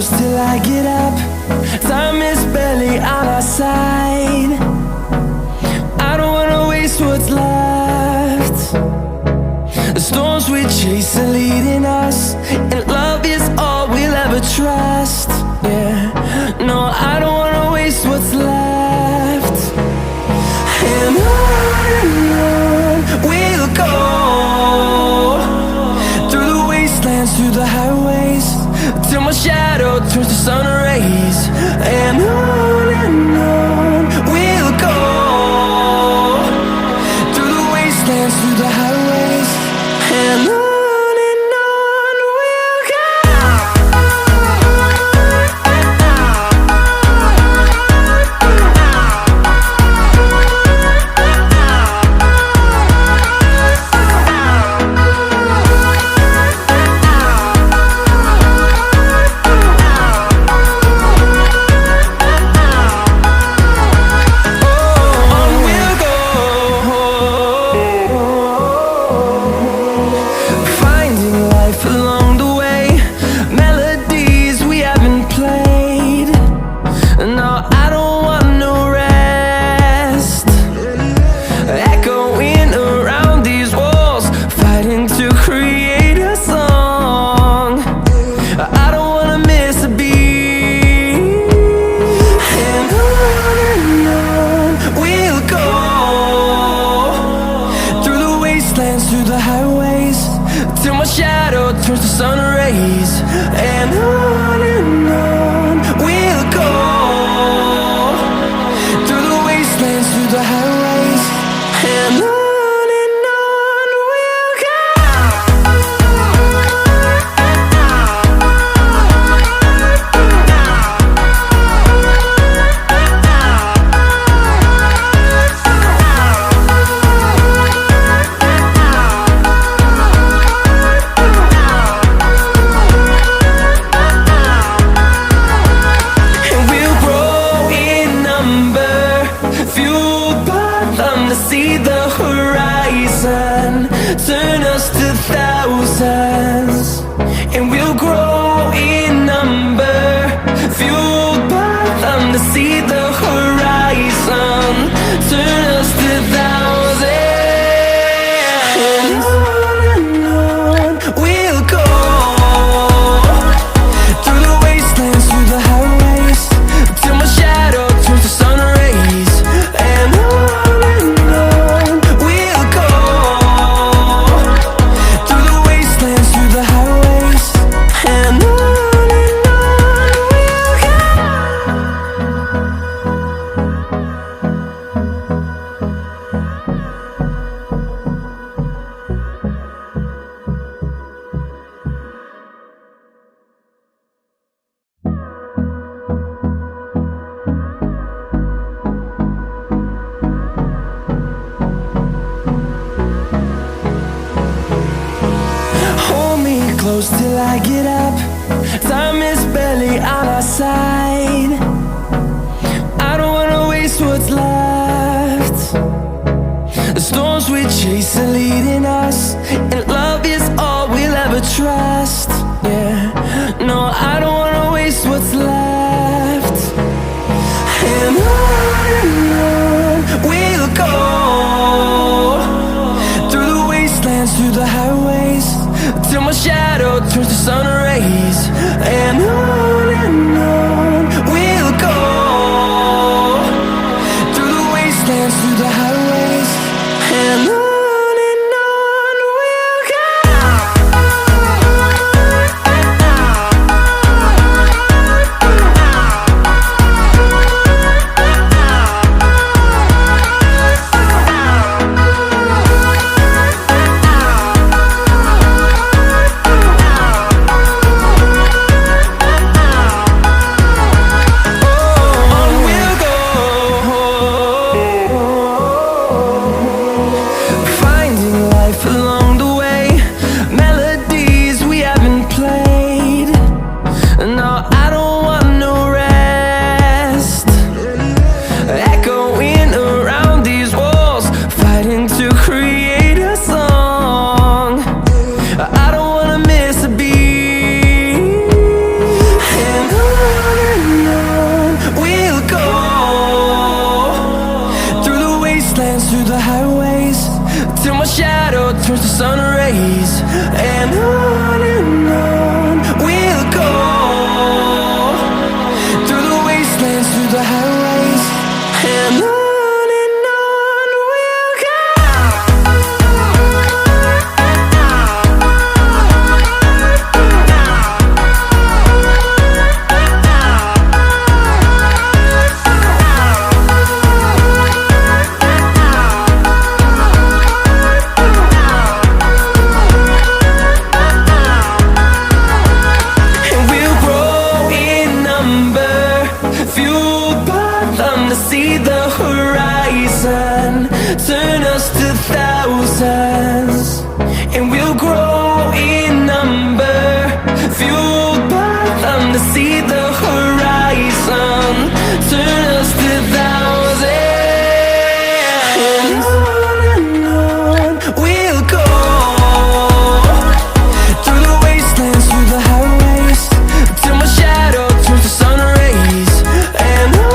close till I get up. Time is barely on our side. I don't wanna waste what's left. The storms we chase are leading us, and love is all we'll ever trust. Yeah, no, I don't wanna waste what's left. And on we'll go, through the wastelands, through the highways, till my shadow turns to sun rays. And on we'll go, through the wastelands, through the highways, and on we'll go. Through the highways, till my shadow turns to sun rays. And on we'll go, through the wastelands, through the highways, and on we'll go. See the horizon, turn us to thousands, and we'll grow in number, fueled by them to see the horizon, turn us to thousands. And on we'll go, through the wastelands, through the highways, till my shadow turns to sun rays. And close till I get up. Time is barely on our side. I don't wanna waste what's left. The storms we chase are leading us, and love is all we'll ever trust. Yeah, no, I don't wanna waste what's left. And on we'll go, through the wastelands, through the highways, till my shadow turns to sun rays. And on we'll go, through the wastelands, through the highways, and on we'll go. sun rays, and on we'll go, through the wastelands, through the highways, and on we'll go. See the horizon, turn us to thousands, and we'll grow in number, fueled by them to see the horizon, turn us to thousands, and on we'll go, through the wastelands, through the highways, till my shadow turns to sun rays, and on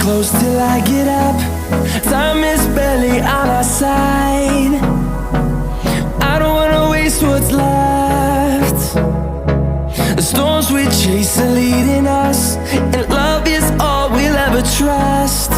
close till I get up. Time is barely on our side. I don't wanna waste what's left. The storms we chase are leading us, and love is all we'll ever trust.